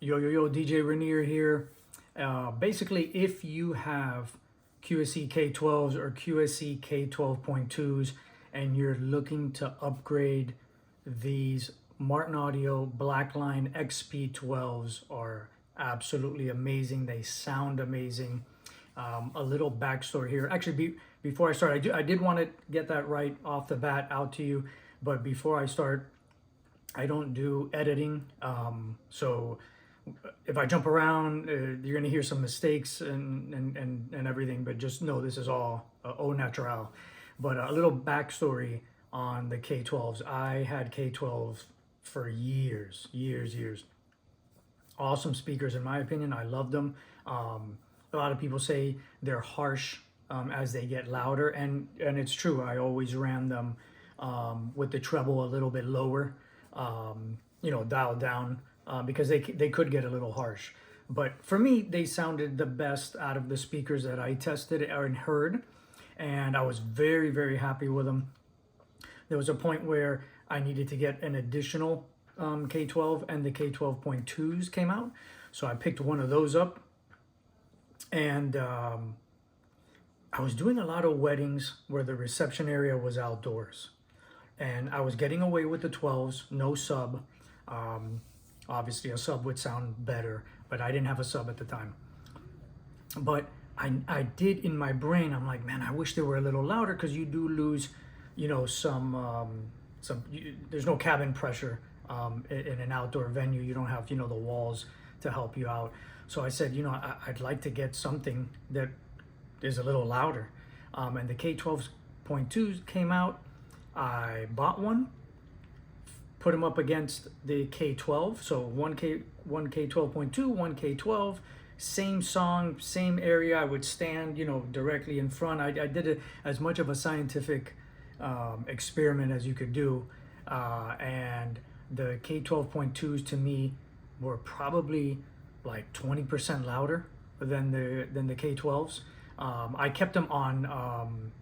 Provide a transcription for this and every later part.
Yo, DJ Rainier here. Basically, if you have QSC K12s or QSC K12.2s and you're looking to upgrade, these Martin Audio Blackline XP12s are absolutely amazing. They sound amazing. A little backstory here. Actually, before I start, I did want to get that right off the bat out to you. But before I start, I don't do editing. So if I jump around, you're gonna hear some mistakes and everything, but just know this is all au naturel. But a little backstory on the K12s. I had K12s for years. Awesome speakers in my opinion. I love them. A lot of people say they're harsh as they get louder, and it's true. I always ran them with the treble a little bit lower, dialed down, because they could get a little harsh. But for me, they sounded the best out of the speakers that I tested and heard, and I was very happy with them. There was a point where I needed to get an additional K12, and the K12.2s came out, so I picked one of those up. And I was doing a lot of weddings where the reception area was outdoors, and I was getting away with the 12s, no sub. Obviously a sub would sound better, but I didn't have a sub at the time. But I did, in my brain, I'm like, man, I wish they were a little louder, because you do lose, some there's no cabin pressure in an outdoor venue. You don't have, the walls to help you out. So I said, I'd like to get something that is a little louder. And the K12.2s came out. I bought one, put them up against the K12. So one K12.2, one K12, same song, same area. I would stand, directly in front. I did it as much of a scientific experiment as you could do. And the K12.2s to me were probably like 20% louder than the K12s. I kept them on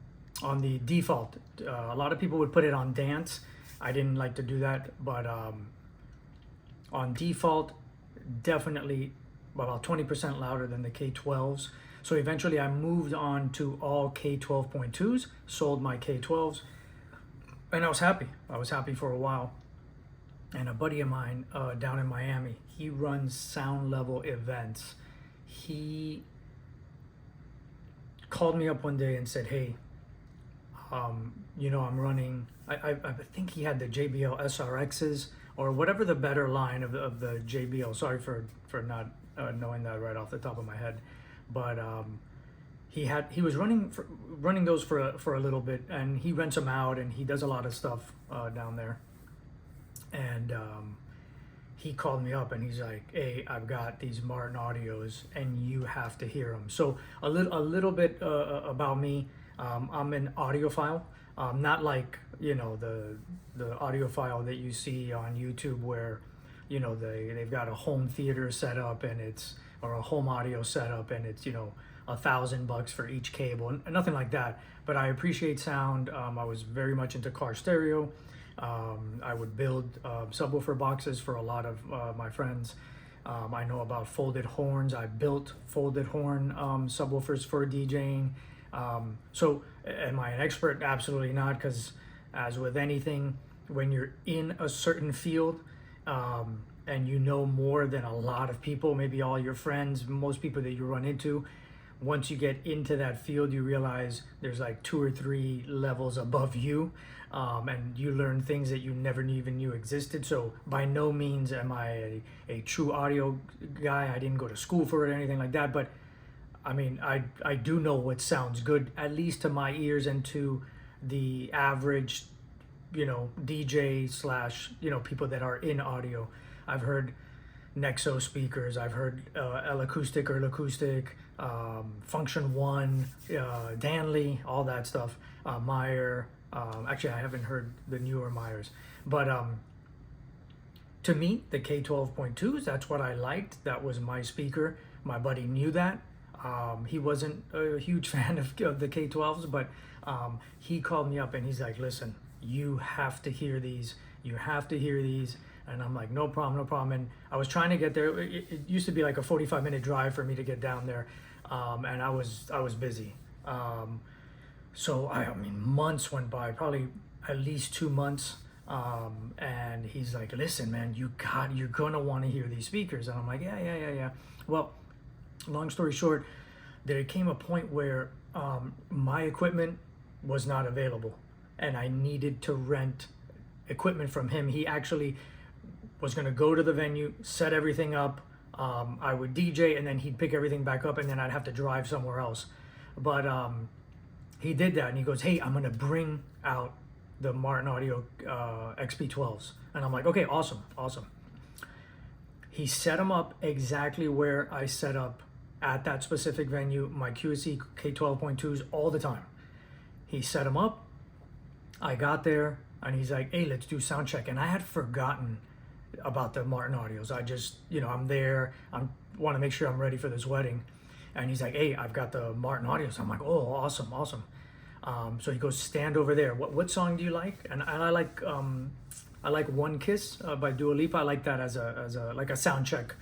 the default. A lot of people would put it on dance. I didn't like to do that, but on default, definitely about 20% louder than the K12s. So eventually I moved on to all K12.2s, sold my K12s, and I was happy. I was happy for a while. And a buddy of mine down in Miami, he runs sound level events. He called me up one day and said, hey, I'm running, I think he had the JBL SRXs or whatever the better line of the JBL. Sorry for not knowing that right off the top of my head. But he was running those for a little bit, and he rents them out, and he does a lot of stuff down there. And he called me up and he's like, hey, I've got these Martin Audios and you have to hear them. So a little bit about me. I'm an audiophile, not like, the audiophile that you see on YouTube where, they've got a home theater set up or a home audio setup, and it's, $1,000 for each cable, and nothing like that. But I appreciate sound. I was very much into car stereo. I would build subwoofer boxes for a lot of my friends. I know about folded horns. I built folded horn subwoofers for DJing. So am I an expert? Absolutely not, because as with anything, when you're in a certain field and you know more than a lot of people, maybe all your friends, most people that you run into, once you get into that field, you realize there's like 2 or 3 levels above you, and you learn things that you never even knew existed. So by no means am I a true audio guy. I didn't go to school for it or anything like that, but I mean, I do know what sounds good, at least to my ears and to the average, DJ slash, people that are in audio. I've heard Nexo speakers, I've heard L-Acoustic or L-Acoustic, Function One, Danley, all that stuff, Meyer. Actually, I haven't heard the newer Meyers, but to me, the K12.2s, that's what I liked. That was my speaker. My buddy knew that. He wasn't a huge fan of the K12s, but he called me up and he's like, listen, you have to hear these. You have to hear these. And I'm like, no problem, no problem. And I was trying to get there. It used to be like a 45-minute drive for me to get down there, and I was busy. So I mean, months went by, probably at least 2 months. And he's like, listen, man, you're gonna want to hear these speakers. And I'm like, yeah. Well, long story short, there came a point where my equipment was not available, and I needed to rent equipment from him. He actually was going to go to the venue, set everything up. I would DJ, and then he'd pick everything back up, and then I'd have to drive somewhere else. But he did that, and he goes, hey, I'm going to bring out the Martin Audio XP12s. And I'm like, okay, awesome. He set them up exactly where I set up at that specific venue, my QSC K12.2s all the time. He set them up. I got there, and he's like, hey, let's do sound check. And I had forgotten about the Martin Audios. I just, I'm there. I want to make sure I'm ready for this wedding. And he's like, hey, I've got the Martin Audios. I'm like, oh, awesome. So he goes, stand over there. What song do you like? And I like One Kiss by Dua Lipa. I like that as a sound check.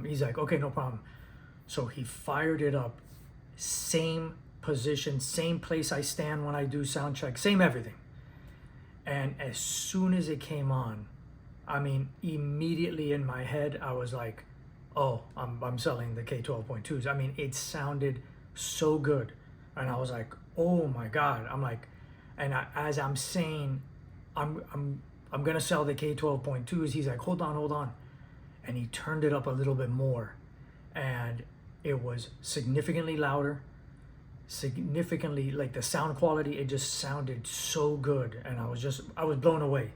He's like, okay, no problem. So he fired it up, same position, same place I stand when I do sound check, same everything. And as soon as it came on, I mean, immediately in my head, I was like, oh, I'm selling the K12.2s. I mean, it sounded so good. And I was like, oh my God. I'm like, as I'm saying, I'm gonna sell the K12.2s, he's like, hold on. And he turned it up a little bit more, and it was significantly louder, significantly, like the sound quality, it just sounded so good. And I was blown away.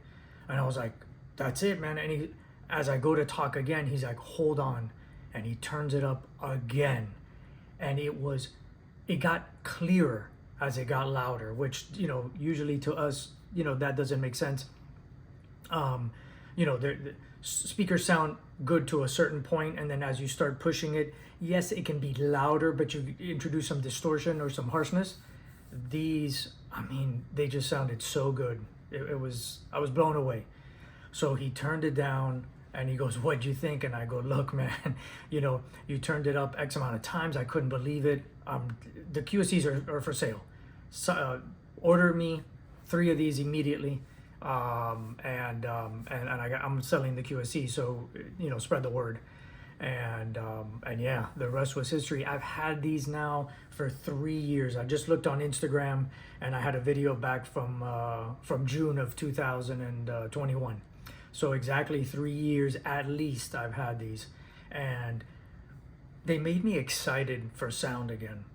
And I was like, that's it, man. And as I go to talk again, he's like, hold on. And he turns it up again. And it got clearer as it got louder, which, usually to us, that doesn't make sense. The speakers sound good to a certain point, and then as you start pushing it, yes, it can be louder, but you introduce some distortion or some harshness. These, I mean, they just sounded so good. I was blown away. So he turned it down, and he goes, what'd you think? And I go, look, man, you turned it up X amount of times. I couldn't believe it. The QSCs are for sale. So, order me 3 of these immediately. I'm selling the QSC, so spread the word. And yeah, the rest was history. I've had these now for 3 years. I just looked on Instagram, and I had a video back from June of 2021. So exactly 3 years at least I've had these, and they made me excited for sound again.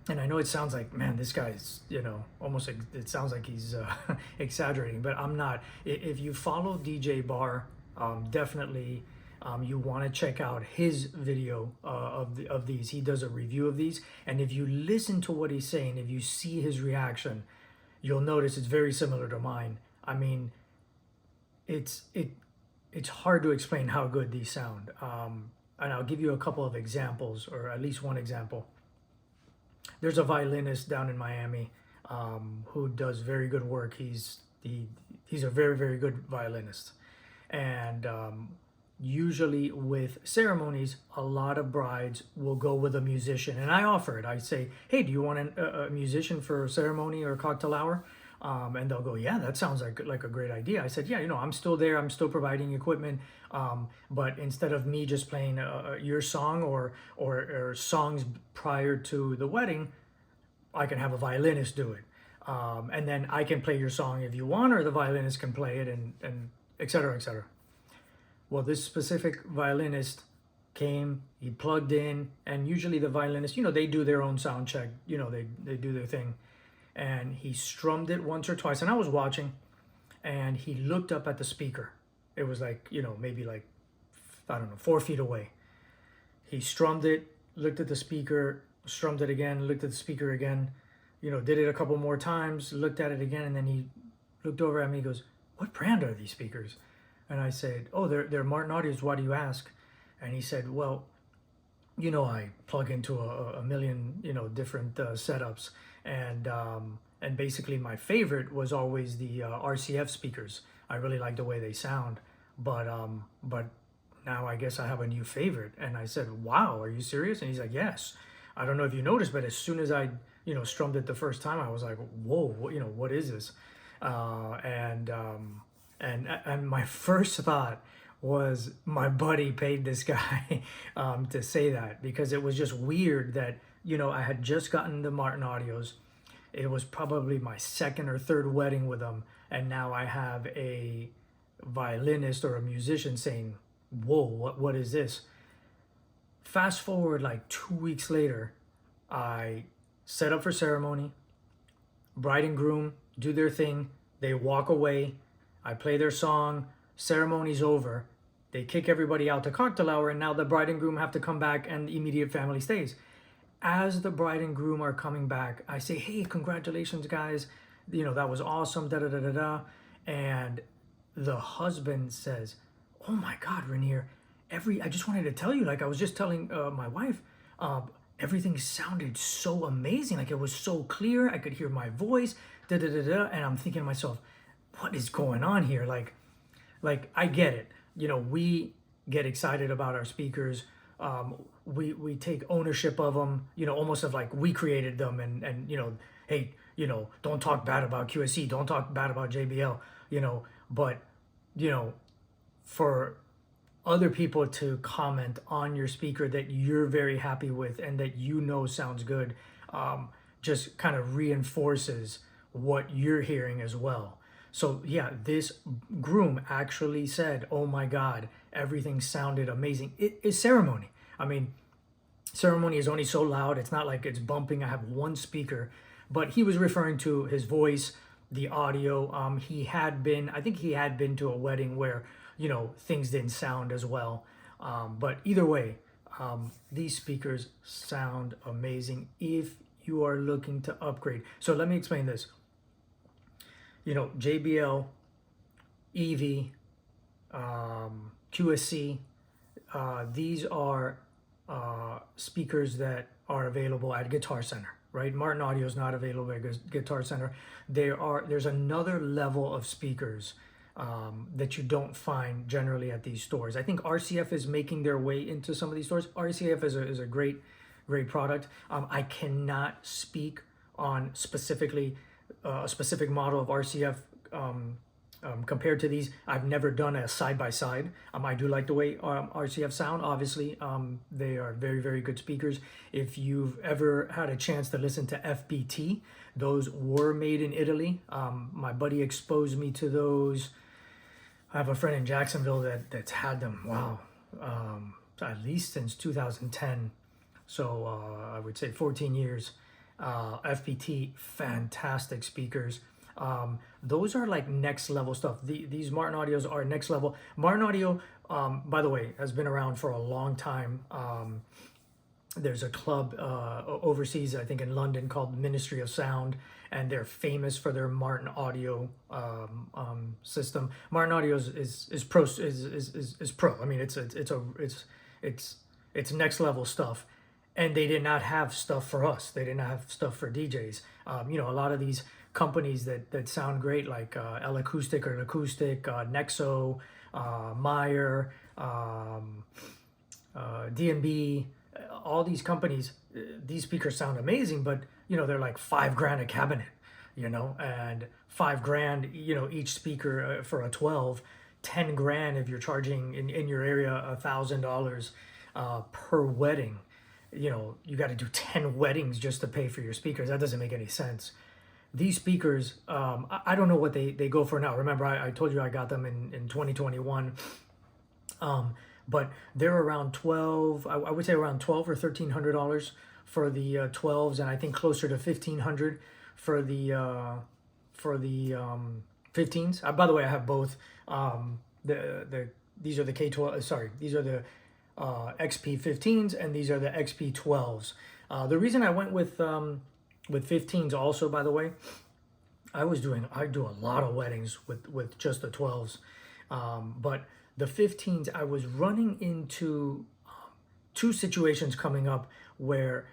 And I know it sounds like, man, this guy's, almost, it sounds like he's exaggerating, but I'm not. If you follow DJ Bar, definitely you want to check out his video of these. He does a review of these. And if you listen to what he's saying, if you see his reaction, you'll notice it's very similar to mine. I mean, it's hard to explain how good these sound. And I'll give you a couple of examples, or at least one example. There's a violinist down in Miami who does very good work. He's a very, very good violinist. And usually with ceremonies, a lot of brides will go with a musician. And I offer it. I say, hey, do you want a musician for a ceremony or a cocktail hour? And they'll go, yeah, that sounds like a great idea. I said, yeah, I'm still there. I'm still providing equipment. But instead of me just playing your song or songs prior to the wedding, I can have a violinist do it. And then I can play your song if you want, or the violinist can play it, and et cetera, et cetera. Well, this specific violinist came, he plugged in, and usually the violinist, they do their own sound check. They do their thing. And he strummed it once or twice, and I was watching, and he looked up at the speaker. It was like, maybe like, 4 feet away. He strummed it, looked at the speaker, strummed it again, looked at the speaker again, did it a couple more times, looked at it again, and then he looked over at me, he goes, what brand are these speakers? And I said, oh, they're Martin Audios, why do you ask? And he said, well, I plug into a million, different setups. And and basically my favorite was always the RCF speakers. I really like the way they sound, but now I guess I have a new favorite. And I said, wow, are you serious? And he's like, yes. I don't know if you noticed, but as soon as I, strummed it the first time, I was like, whoa, what is this? And my first thought was my buddy paid this guy to say that, because it was just weird that, I had just gotten the Martin Audios. It was probably my second or third wedding with them. And now I have a violinist or a musician saying, whoa, what is this? Fast forward like 2 weeks later, I set up for ceremony. Bride and groom do their thing. They walk away. I play their song. Ceremony's over. They kick everybody out to cocktail hour, and now the bride and groom have to come back and the immediate family stays. As the bride and groom are coming back, I say, hey, congratulations, guys. That was awesome, da-da-da-da-da. And the husband says, oh my God, Rainier, I just wanted to tell you, like I was just telling my wife, everything sounded so amazing. Like it was so clear. I could hear my voice, da-da-da-da. And I'm thinking to myself, what is going on here? Like I get it. We get excited about our speakers. We take ownership of them, almost of like we created them, and hey, don't talk bad about QSC, don't talk bad about JBL, but for other people to comment on your speaker that you're very happy with and that sounds good, just kind of reinforces what you're hearing as well. So yeah, this groom actually said, oh my God, everything sounded amazing. It is ceremony. I mean, ceremony is only so loud. It's not like it's bumping. I have one speaker, but he was referring to his voice, the audio. I think he had been to a wedding where, things didn't sound as well. But either way, these speakers sound amazing if you are looking to upgrade. So let me explain this. JBL, EV, QSC, these are speakers that are available at Guitar Center, right? Martin Audio is not available at Guitar Center. There's another level of speakers that you don't find generally at these stores. I think RCF is making their way into some of these stores. RCF is a great product. I cannot speak on specifically a specific model of RCF compared to these. I've never done a side-by-side. I do like the way RCF sound. Obviously, they are very, very good speakers. If you've ever had a chance to listen to FBT, those were made in Italy. My buddy exposed me to those. I have a friend in Jacksonville that's had them, wow, at least since 2010. So I would say 14 years. FPT, fantastic speakers. Those are like next level stuff. These Martin Audios are next level. Martin Audio, by the way, has been around for a long time. There's a club overseas, I think in London, called Ministry of Sound, and they're famous for their Martin Audio system. Martin Audio is pro. I mean, it's next level stuff. And they did not have stuff for us. They didn't have stuff for DJs. A lot of these companies that sound great, like L Acoustic or Acoustic, Nexo, Meyer, D&B, all these companies, these speakers sound amazing, but they're like $5,000 a cabinet, and $5,000, each speaker for a 12, $10,000 if you're charging in your area $1,000 per wedding. You got to do 10 weddings just to pay for your speakers. That doesn't make any sense. These speakers, I don't know what they go for now. Remember, I told you I got them in 2021. But they're around 12, I would say around $1,200 or $1,300 for the 12s, and I think closer to $1,500 for the 15s. By the way, I have both. These are the K12. Sorry, these are the XP15s, and these are the XP12s. The reason I went with 15s also, by the way, I do a lot of weddings with just the 12s, but the 15s, I was running into two situations coming up where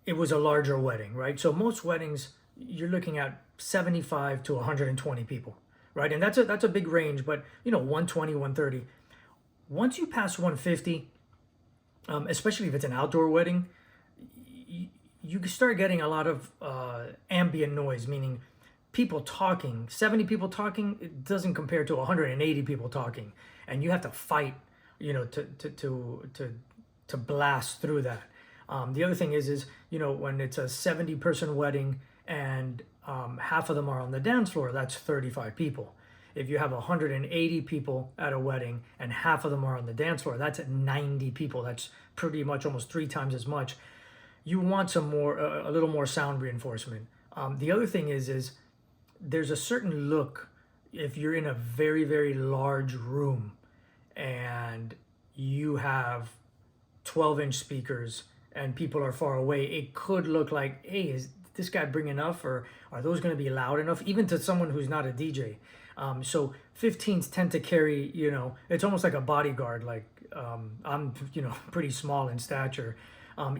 it was a larger wedding, right? So most weddings, you're looking at 75 to 120 people, right? And that's a big range, but 120, 130. Once you pass 150, especially if it's an outdoor wedding, you start getting a lot of ambient noise, meaning people talking. 70 people talking, it doesn't compare to 180 people talking, and you have to fight, to blast through that. The other thing is when it's a 70-person wedding and half of them are on the dance floor, that's 35 people. If you have 180 people at a wedding and half of them are on the dance floor, that's 90 people. That's pretty much almost 3 times as much. You want some more, a little more sound reinforcement. The other thing is there's a certain look if you're in a very, very large room and you have 12-inch speakers and people are far away. It could look like, hey, is this guy bring enough, or are those going to be loud enough, even to someone who's not a DJ? So 15s tend to carry, it's almost like a bodyguard. Like I'm, pretty small in stature.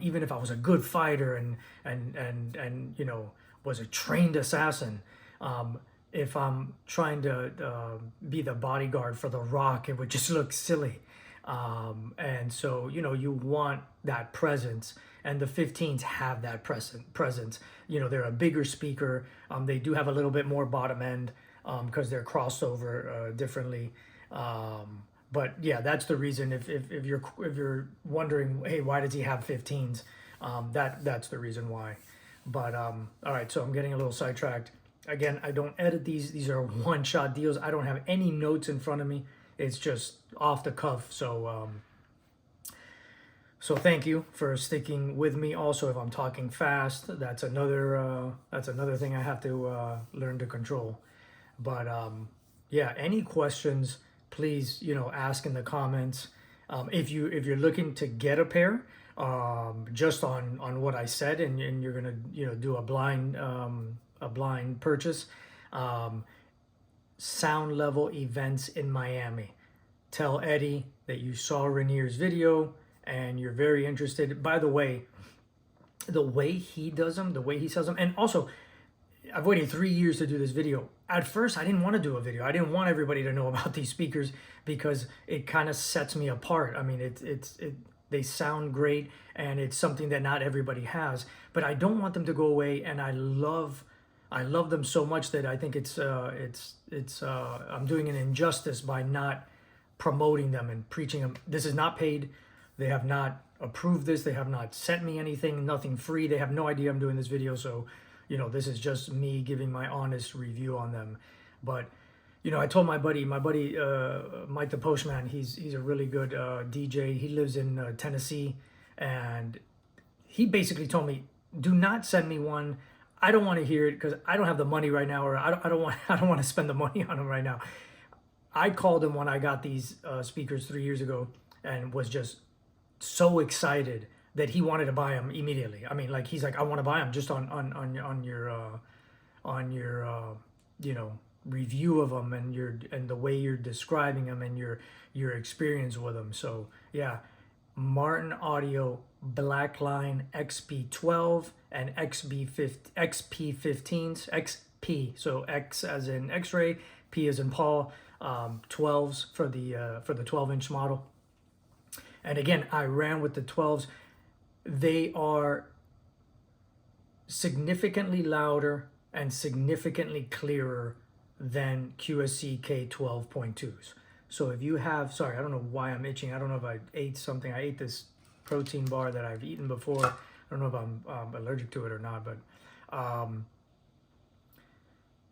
Even if I was a good fighter and was a trained assassin, if I'm trying to be the bodyguard for The Rock, it would just look silly. And so, you want that presence, and the 15s have that presence. They're a bigger speaker. They do have a little bit more bottom end because they're crossed over differently. But yeah, that's the reason. If you're wondering, hey, why does he have 15s? That's the reason why. But all right, so I'm getting a little sidetracked. Again, I don't edit these. These are one-shot deals. I don't have any notes in front of me. It's just off the cuff. So thank you for sticking with me. Also, if I'm talking fast, that's another thing I have to learn to control. But yeah, any questions, please ask in the comments. If you're looking to get a pair, just on what I said, and you're gonna do a blind purchase. Sound Level Events in Miami. Tell Eddie that you saw Rainier's video and you're very interested. By the way he does them, the way he sells them, and also I've waited 3 years to do this video. At first, I didn't want to do a video. I didn't want everybody to know about these speakers because it kind of sets me apart. I mean, they sound great, and it's something that not everybody has. But I don't want them to go away, and I love them so much that I think I'm doing an injustice by not promoting them and preaching them. This is not paid. They have not approved this. They have not sent me anything, nothing free. They have no idea I'm doing this video. So, this is just me giving my honest review on them. But, I told my buddy, Mike the Postman, he's a really good DJ. He lives in Tennessee, and he basically told me, do not send me one. I don't want to hear it because I don't have the money right now, or I don't want to spend the money on them right now. I called him when I got these speakers 3 years ago and was just so excited that he wanted to buy them immediately. I mean, like, he's like, I want to buy them just on your review of them and the way you're describing them and your experience with them. So yeah, Martin Audio Blackline XP12 and XP15s, XP, so X as in X-ray, P as in Paul, 12s for the 12-inch model. And again, I ran with the 12s. They are significantly louder and significantly clearer than QSC K12.2s. So if you have, sorry, I don't know why I'm itching. I don't know if I ate something. I ate this protein bar that I've eaten before. I don't know if I'm allergic to it or not, but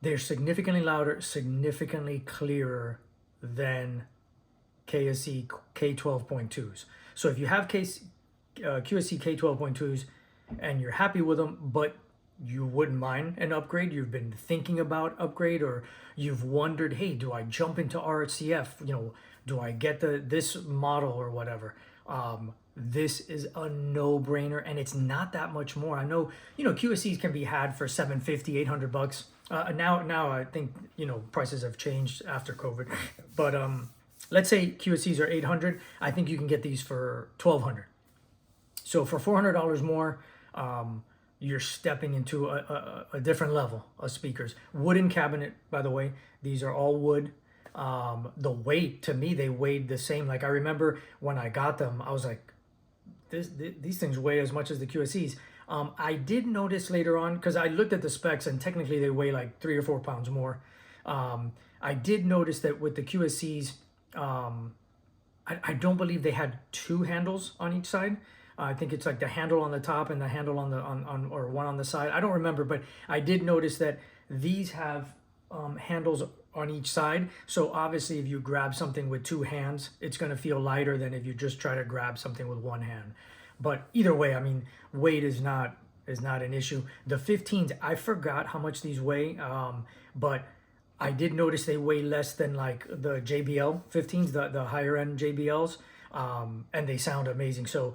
they're significantly louder, significantly clearer than QSC K12.2s. So if you have QSC K12.2s and you're happy with them, but you wouldn't mind an upgrade, you've been thinking about upgrade, or you've wondered, hey, do I jump into RCF? Do I get this model or whatever? This is a no-brainer, and it's not that much more. I know, QSCs can be had for $750, $800. Now I think, prices have changed after COVID, but let's say QSCs are $800. I think you can get these for $1,200. So for $400 more, you're stepping into a different level of speakers. Wooden cabinet, by the way. These are all wood. The weight, to me, they weighed the same. Like I remember when I got them, I was like, these things weigh as much as the QSCs. I did notice later on, because I looked at the specs and technically they weigh like 3 or 4 pounds more. I did notice that with the QSCs, I don't believe they had 2 handles on each side. I think it's like the handle on the top and the handle on the or one on the side. I don't remember, but I did notice that these have handles on each side. So obviously, if you grab something with 2 hands, it's going to feel lighter than if you just try to grab something with 1 hand. But either way, I mean, weight is not an issue. The 15s, I forgot how much these weigh, but I did notice they weigh less than like the JBL 15s, the higher end JBLs, and they sound amazing. So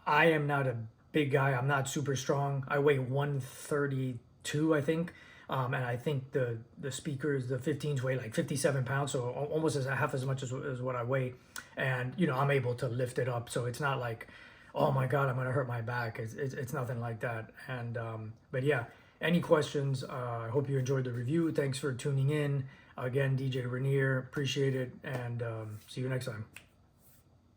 I am not a big guy. I'm not super strong. I weigh 132, I think. And I think the speakers, the 15s, weigh like 57 pounds, so almost half as much as what I weigh. And, you know, I'm able to lift it up. So it's not like, oh my God, I'm going to hurt my back. It's nothing like that. And, but yeah, any questions? I hope you enjoyed the review. Thanks for tuning in. Again, DJ Rainier, appreciate it. And see you next time.